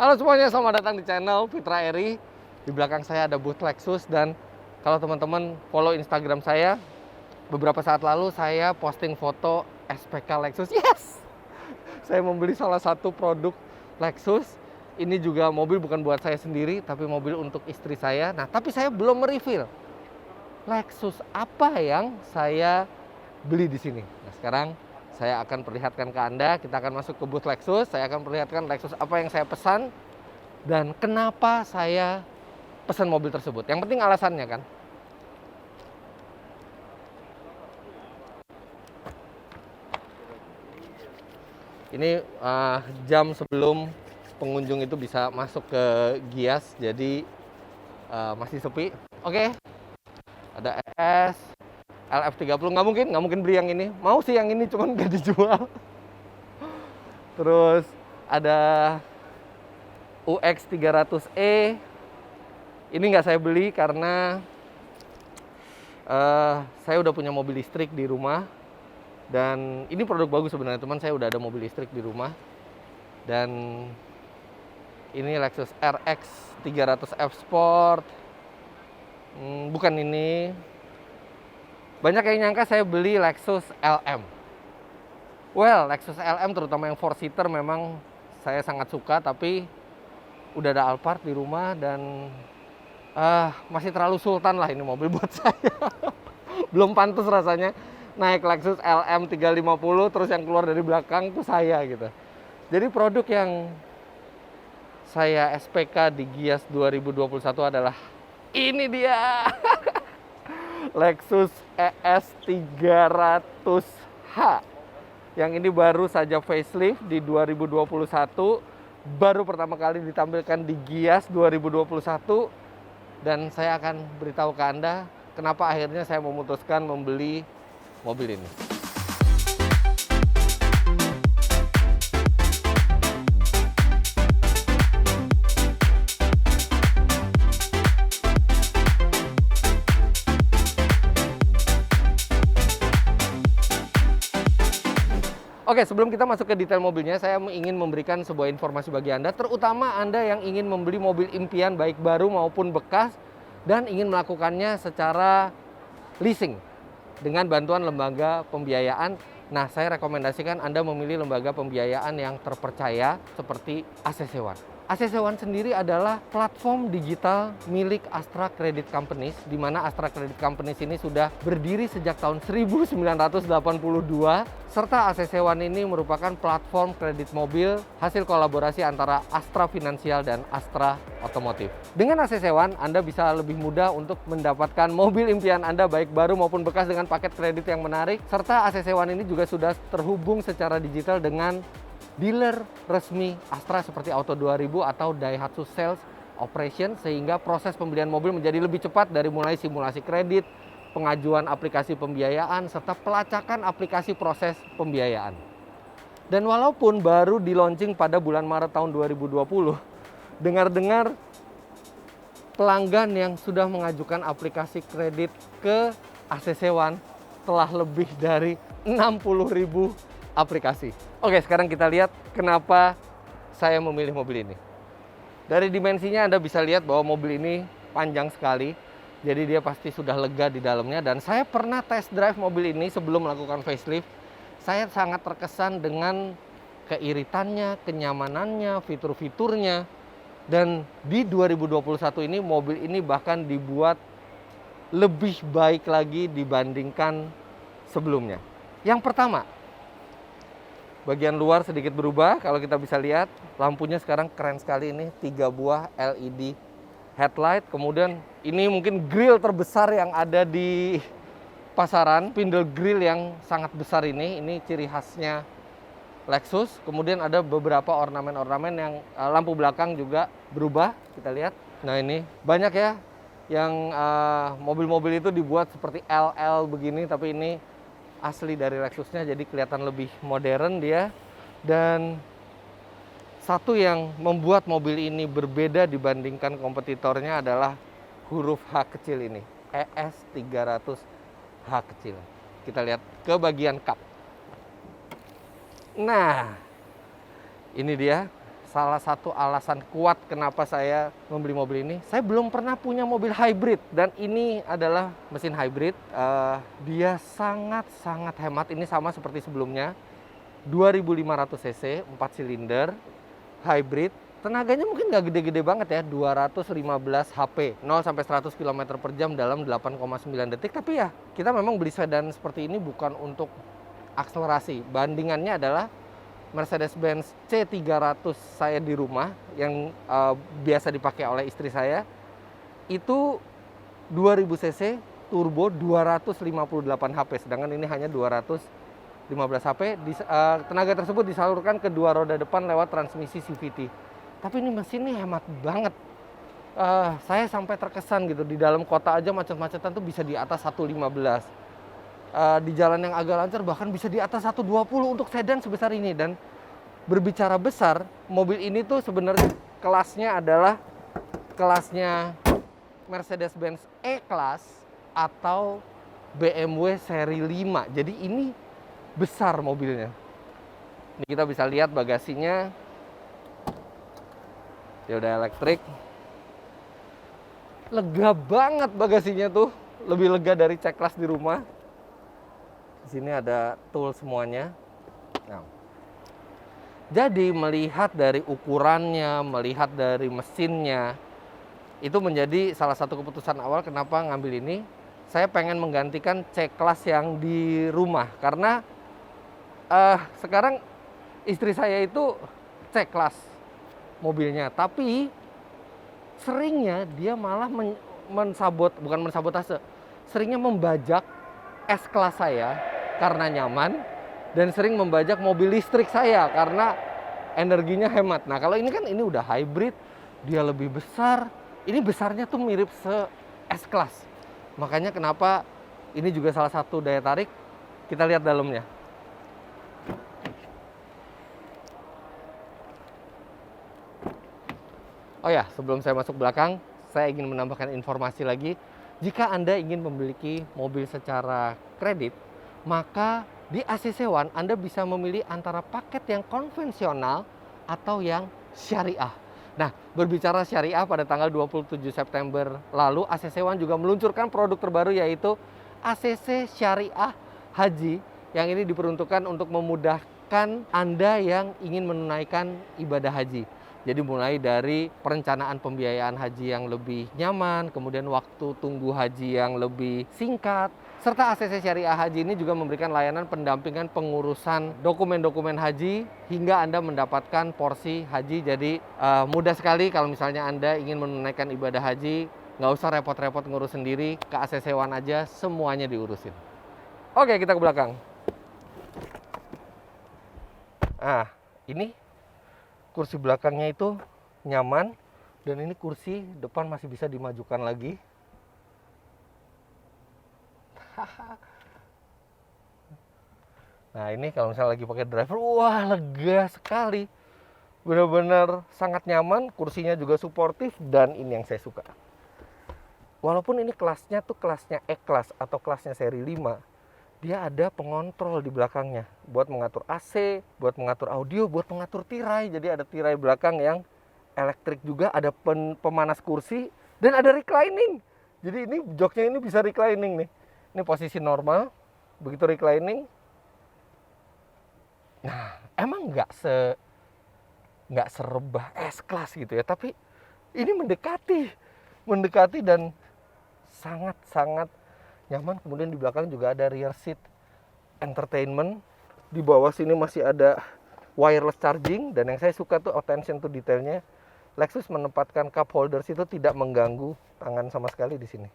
Halo semuanya, selamat datang di channel Fitra Eri. Di belakang saya ada booth Lexus dan kalau teman-teman follow Instagram saya, beberapa saat lalu saya posting foto SPK Lexus. Yes! Saya membeli salah satu produk Lexus. Ini juga mobil bukan buat saya sendiri, tapi mobil untuk istri saya. Nah, tapi saya belum mereveal Lexus apa yang saya beli di sini. Nah, sekarang saya akan perlihatkan ke Anda. Kita akan masuk ke booth Lexus. Saya akan perlihatkan Lexus apa yang saya pesan dan kenapa saya pesan mobil tersebut. Yang penting alasannya kan. Ini jam sebelum pengunjung itu bisa masuk ke Gias, jadi masih sepi. Oke, ada ES, LF30, nggak mungkin beli yang ini. Mau sih yang ini, cuman nggak dijual. Terus ada UX 300e. Ini nggak saya beli karena saya udah punya mobil listrik di rumah. Dan ini produk bagus sebenarnya, teman. Saya udah ada mobil listrik di rumah. Dan ini Lexus RX 300F Sport. Bukan ini. Banyak yang nyangka saya beli Lexus LM. Well, Lexus LM terutama yang 4-seater memang saya sangat suka, tapi udah ada Alphard di rumah dan masih terlalu sultan lah ini mobil buat saya. Belum pantas rasanya naik Lexus LM 350 terus yang keluar dari belakang tuh saya gitu. Jadi produk yang saya SPK di Gias 2021 adalah ini dia. Lexus ES 300H. Yang ini baru saja facelift di 2021, baru pertama kali ditampilkan di Gias 2021 dan saya akan beritahu ke Anda kenapa akhirnya saya memutuskan membeli mobil ini. Oke, sebelum kita masuk ke detail mobilnya, saya ingin memberikan sebuah informasi bagi Anda, terutama Anda yang ingin membeli mobil impian baik baru maupun bekas dan ingin melakukannya secara leasing dengan bantuan lembaga pembiayaan. Nah, saya rekomendasikan Anda memilih lembaga pembiayaan yang terpercaya seperti ACC One. ACC One sendiri adalah platform digital milik Astra Credit Companies, di mana Astra Credit Companies ini sudah berdiri sejak tahun 1982, serta ACC One ini merupakan platform kredit mobil hasil kolaborasi antara Astra Finansial dan Astra Otomotif. Dengan ACC One, Anda bisa lebih mudah untuk mendapatkan mobil impian Anda baik baru maupun bekas dengan paket kredit yang menarik, serta ACC One ini juga sudah terhubung secara digital dengan dealer resmi Astra seperti Auto 2000 atau Daihatsu Sales Operation, sehingga proses pembelian mobil menjadi lebih cepat dari mulai simulasi kredit, pengajuan aplikasi pembiayaan, serta pelacakan aplikasi proses pembiayaan. Dan walaupun baru di launching pada bulan Maret tahun 2020, dengar-dengar pelanggan yang sudah mengajukan aplikasi kredit ke ACC One telah lebih dari 60.000 aplikasi. Oke, sekarang kita lihat kenapa saya memilih mobil ini. Dari dimensinya Anda bisa lihat bahwa mobil ini panjang sekali. Jadi dia pasti sudah lega di dalamnya. Dan saya pernah test drive mobil ini sebelum melakukan facelift. Saya sangat terkesan dengan keiritannya, kenyamanannya, fitur-fiturnya. Dan di 2021 ini mobil ini bahkan dibuat lebih baik lagi dibandingkan sebelumnya. Yang pertama, bagian luar sedikit berubah. Kalau kita bisa lihat, lampunya sekarang keren sekali ini, 3 buah LED headlight. Kemudian ini mungkin grill terbesar yang ada di pasaran, spindle grill yang sangat besar ini ciri khasnya Lexus. Kemudian ada beberapa ornamen-ornamen yang lampu belakang juga berubah, kita lihat. Nah, ini banyak ya yang mobil-mobil itu dibuat seperti LL begini, tapi ini asli dari Lexusnya, jadi kelihatan lebih modern dia. Dan satu yang membuat mobil ini berbeda dibandingkan kompetitornya adalah huruf H kecil ini, ES 300H kecil. Kita lihat ke bagian kap. Nah, ini dia salah satu alasan kuat kenapa saya membeli mobil ini, saya belum pernah punya mobil hybrid. Dan ini adalah mesin hybrid. Dia sangat-sangat hemat. Ini sama seperti sebelumnya. 2500 cc, 4 silinder, hybrid. Tenaganya mungkin nggak gede-gede banget ya, 215 HP, 0 sampai 100 km per jam dalam 8,9 detik. Tapi ya, kita memang beli sedan seperti ini bukan untuk akselerasi. Bandingannya adalah Mercedes-Benz C300 saya di rumah yang biasa dipakai oleh istri saya. Itu 2000 cc, turbo 258 HP, sedangkan ini hanya 215 HP. Tenaga tersebut disalurkan ke dua roda depan lewat transmisi CVT. Tapi ini mesin ini hemat banget. Saya sampai terkesan gitu, di dalam kota aja macet-macetan tuh bisa di atas 115. Di jalan yang agak lancar bahkan bisa di atas 120 untuk sedan sebesar ini. Dan berbicara besar, mobil ini tuh sebenarnya kelasnya adalah kelasnya Mercedes-Benz E-Class atau BMW seri 5. Jadi ini besar mobilnya. Ini kita bisa lihat bagasinya. Dia udah elektrik. Lega banget bagasinya tuh, lebih lega dari C-Class di rumah. Di sini ada tool semuanya. Nah, jadi melihat dari ukurannya, melihat dari mesinnya, itu menjadi salah satu keputusan awal kenapa ngambil ini. Saya pengen menggantikan C-Class yang di rumah karena sekarang istri saya itu C-Class mobilnya, tapi seringnya dia malah bukan mensabotase, seringnya membajak S-Class saya karena nyaman, dan sering membajak mobil listrik saya karena energinya hemat. Nah, kalau ini kan ini udah hybrid, dia lebih besar. Ini besarnya tuh mirip S-Class. Makanya kenapa ini juga salah satu daya tarik. Kita lihat dalamnya. Oh ya, sebelum saya masuk belakang, saya ingin menambahkan informasi lagi. Jika Anda ingin memiliki mobil secara kredit, maka di ACC One Anda bisa memilih antara paket yang konvensional atau yang syariah. Nah, berbicara syariah, pada tanggal 27 September lalu, ACC One juga meluncurkan produk terbaru yaitu ACC Syariah Haji, yang ini diperuntukkan untuk memudahkan Anda yang ingin menunaikan ibadah haji. Jadi mulai dari perencanaan pembiayaan haji yang lebih nyaman, kemudian waktu tunggu haji yang lebih singkat, serta ACC Syariah Haji ini juga memberikan layanan pendampingan pengurusan dokumen-dokumen haji hingga Anda mendapatkan porsi haji. Jadi mudah sekali kalau misalnya Anda ingin menunaikan ibadah haji, nggak usah repot-repot ngurus sendiri, ke ACC One aja semuanya diurusin. Oke, kita ke belakang. Nah, ini kursi belakangnya itu nyaman, dan ini kursi depan masih bisa dimajukan lagi. Nah, ini kalau misalnya lagi pakai driver, wah lega sekali. Benar-benar sangat nyaman, kursinya juga suportif, dan ini yang saya suka. Walaupun ini kelasnya tuh kelasnya E-Class atau kelasnya seri 5, dia ada pengontrol di belakangnya buat mengatur AC, buat mengatur audio, buat mengatur tirai. Jadi ada tirai belakang yang elektrik juga, ada pemanas kursi, dan ada reclining. Jadi ini joknya ini bisa reclining nih. Ini posisi normal, begitu reclining. Nah, emang nggak serebah S-Class gitu ya, tapi ini mendekati dan sangat-sangat nyaman. Kemudian di belakang juga ada rear seat entertainment. Di bawah sini masih ada wireless charging, dan yang saya suka tuh attention to detailnya. Lexus menempatkan cup holders itu tidak mengganggu tangan sama sekali di sini.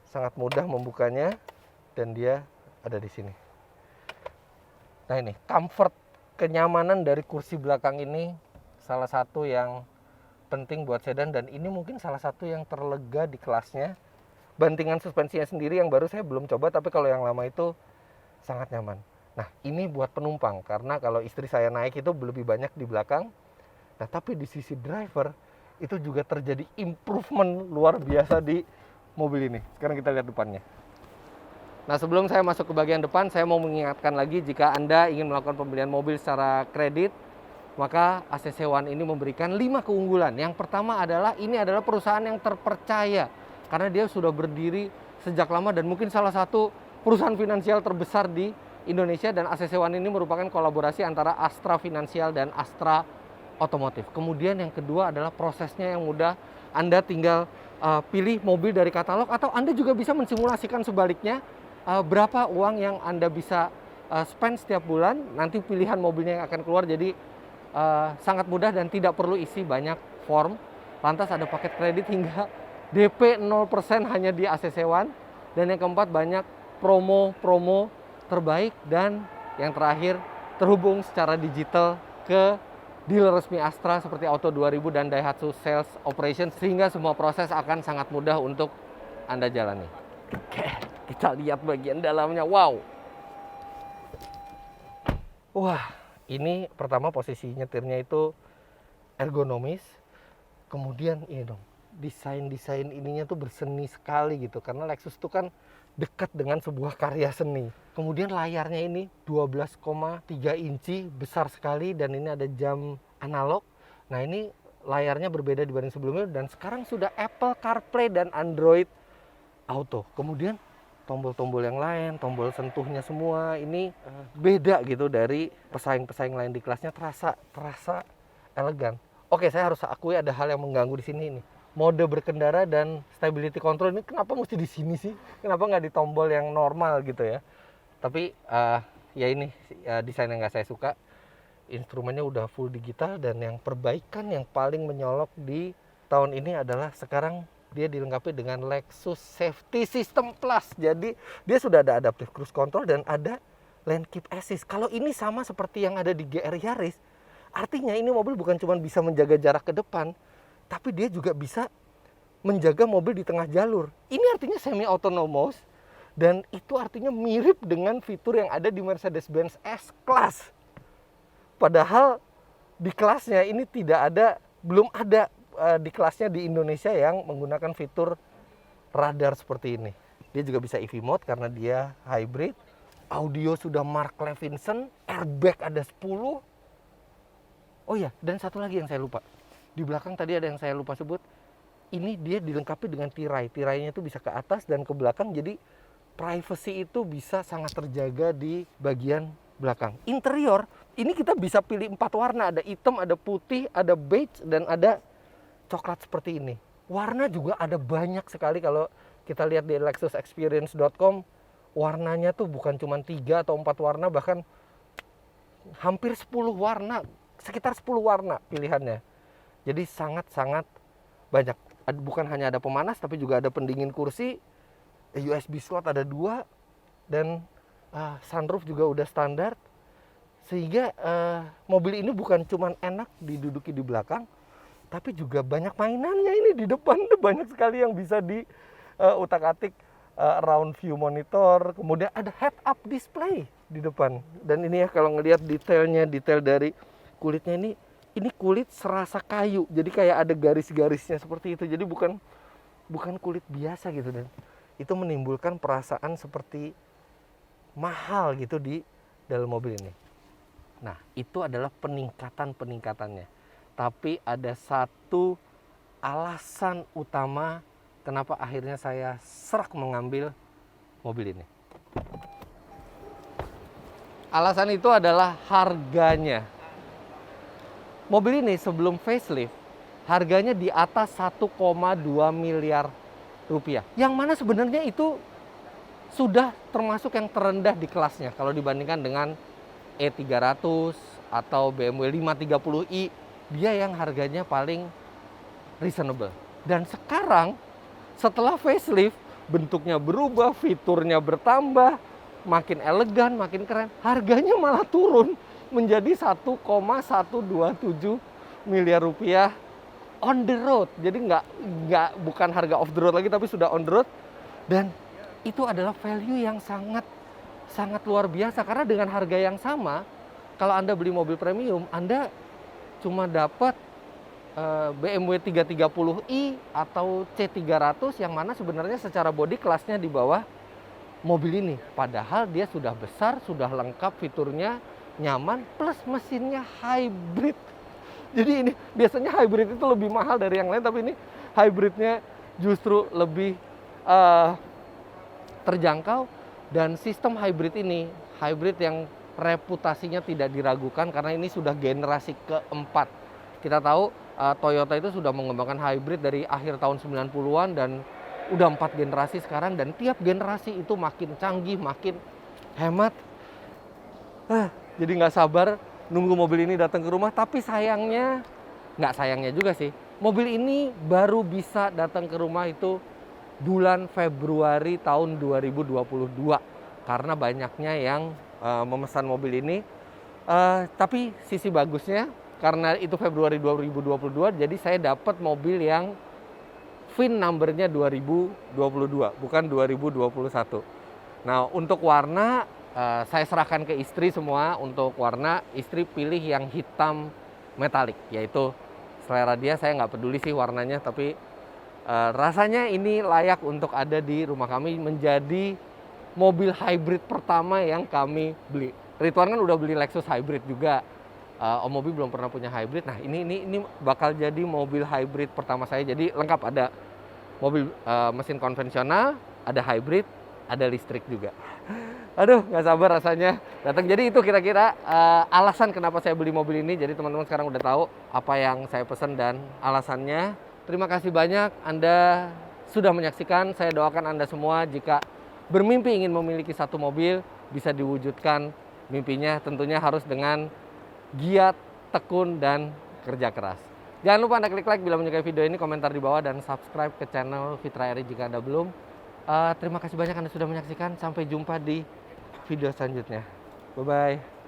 Sangat mudah membukanya, dan dia ada di sini. Nah, ini comfort, kenyamanan dari kursi belakang ini salah satu yang penting buat sedan, dan ini mungkin salah satu yang terlega di kelasnya. Bantingan suspensinya sendiri yang baru saya belum coba, tapi kalau yang lama itu sangat nyaman. Nah, ini buat penumpang, karena kalau istri saya naik itu lebih banyak di belakang. Nah, tapi di sisi driver itu juga terjadi improvement luar biasa di mobil ini. Sekarang kita lihat depannya. Nah, sebelum saya masuk ke bagian depan, saya mau mengingatkan lagi, jika Anda ingin melakukan pembelian mobil secara kredit, Maka ACC One ini memberikan 5 keunggulan. Yang pertama adalah ini adalah perusahaan yang terpercaya karena dia sudah berdiri sejak lama dan mungkin salah satu perusahaan finansial terbesar di Indonesia, dan ACC One ini merupakan kolaborasi antara Astra Finansial dan Astra Otomotif. Kemudian yang kedua adalah prosesnya yang mudah. Anda tinggal pilih mobil dari katalog, atau Anda juga bisa mensimulasikan sebaliknya berapa uang yang Anda bisa spend setiap bulan. Nanti pilihan mobilnya yang akan keluar, jadi sangat mudah dan tidak perlu isi banyak form. Lantas ada paket kredit hingga DP 0% hanya di ACC One. Dan yang keempat, banyak promo-promo terbaik. Dan yang terakhir, terhubung secara digital ke dealer resmi Astra seperti Auto 2000 dan Daihatsu Sales Operation, sehingga semua proses akan sangat mudah untuk Anda jalani. Oke, kita lihat bagian dalamnya. Wow. Wah, ini pertama posisi nyetirnya itu ergonomis. Kemudian ini dong, desain ininya tuh berseni sekali gitu, karena Lexus tuh kan dekat dengan sebuah karya seni. Kemudian layarnya ini 12,3 inci, besar sekali, dan ini ada jam analog. Nah, ini layarnya berbeda dibanding sebelumnya, dan sekarang sudah Apple CarPlay dan Android Auto. Kemudian tombol-tombol yang lain, tombol sentuhnya semua ini beda gitu dari pesaing-pesaing lain di kelasnya, terasa elegan. Oke, saya harus akui ada hal yang mengganggu di sini nih. Mode berkendara dan stability control ini kenapa mesti di sini sih? Kenapa nggak di tombol yang normal gitu ya? Tapi ya ini desain yang nggak saya suka. Instrumennya udah full digital, dan yang perbaikan yang paling menyolok di tahun ini adalah sekarang dia dilengkapi dengan Lexus Safety System Plus. Jadi dia sudah ada adaptive cruise control dan ada lane keep assist. Kalau ini sama seperti yang ada di GR Yaris, artinya ini mobil bukan cuma bisa menjaga jarak ke depan, tapi dia juga bisa menjaga mobil di tengah jalur. Ini artinya semi autonomous, dan itu artinya mirip dengan fitur yang ada di Mercedes-Benz S-Class. Padahal di kelasnya ini belum ada di kelasnya di Indonesia yang menggunakan fitur radar seperti ini. Dia juga bisa EV mode karena dia hybrid. Audio sudah Mark Levinson, airbag ada 10. Oh ya, dan satu lagi yang saya lupa. Di belakang tadi ada yang saya lupa sebut. Ini dia dilengkapi dengan tirai. Tirainya itu bisa ke atas dan ke belakang, jadi privacy itu bisa sangat terjaga di bagian belakang. Interior, ini kita bisa pilih 4 warna. Ada hitam, ada putih, ada beige, dan ada coklat seperti ini. Warna juga ada banyak sekali. Kalau kita lihat di lexusexperience.com, warnanya tuh bukan cuma 3 atau 4 warna, bahkan hampir 10 warna, sekitar 10 warna pilihannya. Jadi sangat-sangat banyak. Bukan hanya ada pemanas, tapi juga ada pendingin kursi, USB slot ada 2, dan sunroof juga udah standar. Sehingga mobil ini bukan cuma enak diduduki di belakang, tapi juga banyak mainannya ini di depan. Banyak sekali yang bisa di utak-atik, round view monitor. Kemudian ada head-up display di depan. Dan ini ya, kalau ngelihat detailnya, detail dari kulitnya ini kulit serasa kayu, jadi kayak ada garis-garisnya seperti itu. Jadi bukan kulit biasa gitu, dan itu menimbulkan perasaan seperti mahal gitu di dalam mobil ini. Nah, itu adalah peningkatannya. Tapi ada satu alasan utama kenapa akhirnya saya serak mengambil mobil ini. Alasan itu adalah harganya. Mobil ini sebelum facelift, harganya di atas 1,2 miliar rupiah. Yang mana sebenarnya itu sudah termasuk yang terendah di kelasnya kalau dibandingkan dengan E300 atau BMW 530i, dia yang harganya paling reasonable. Dan sekarang setelah facelift, bentuknya berubah, fiturnya bertambah, makin elegan, makin keren, harganya malah turun menjadi 1,127 miliar rupiah on the road. Jadi bukan harga off the road lagi, tapi sudah on the road. Dan itu adalah value yang sangat luar biasa, karena dengan harga yang sama, kalau Anda beli mobil premium, Anda cuma dapat BMW 330i atau C300 yang mana sebenarnya secara body kelasnya di bawah mobil ini. Padahal dia sudah besar, sudah lengkap fiturnya, nyaman, plus mesinnya hybrid. Jadi ini biasanya hybrid itu lebih mahal dari yang lain, tapi ini hybridnya justru lebih terjangkau. Dan sistem hybrid ini, hybrid yang reputasinya tidak diragukan karena ini sudah generasi keempat. Kita tahu Toyota itu sudah mengembangkan hybrid dari akhir tahun 90-an dan udah 4 generasi sekarang, dan tiap generasi itu makin canggih, makin hemat. Jadi nggak sabar nunggu mobil ini datang ke rumah, tapi sayangnya, nggak sayangnya juga sih, mobil ini baru bisa datang ke rumah itu bulan Februari tahun 2022 karena banyaknya yang memesan mobil ini. Tapi sisi bagusnya, karena itu Februari 2022, jadi saya dapat mobil yang VIN numbernya 2022, bukan 2021. Nah, untuk warna, saya serahkan ke istri semua. Untuk warna, istri pilih yang hitam metalik, yaitu selera dia. Saya nggak peduli sih warnanya, tapi rasanya ini layak untuk ada di rumah kami, menjadi mobil hybrid pertama yang kami beli. Ridwan kan udah beli Lexus hybrid juga. Om Mobi belum pernah punya hybrid. Nah, ini bakal jadi mobil hybrid pertama saya. Jadi lengkap, ada mobil mesin konvensional, ada hybrid, ada listrik juga. Aduh, nggak sabar rasanya datang. Jadi itu kira-kira alasan kenapa saya beli mobil ini. Jadi teman-teman sekarang udah tahu apa yang saya pesan dan alasannya. Terima kasih banyak Anda sudah menyaksikan. Saya doakan Anda semua jika bermimpi ingin memiliki satu mobil, bisa diwujudkan mimpinya. Tentunya harus dengan giat, tekun, dan kerja keras. Jangan lupa Anda klik like bila menyukai video ini, komentar di bawah, dan subscribe ke channel Fitra Eri jika Anda belum. Terima kasih banyak Anda sudah menyaksikan. Sampai jumpa di video selanjutnya. Bye-bye.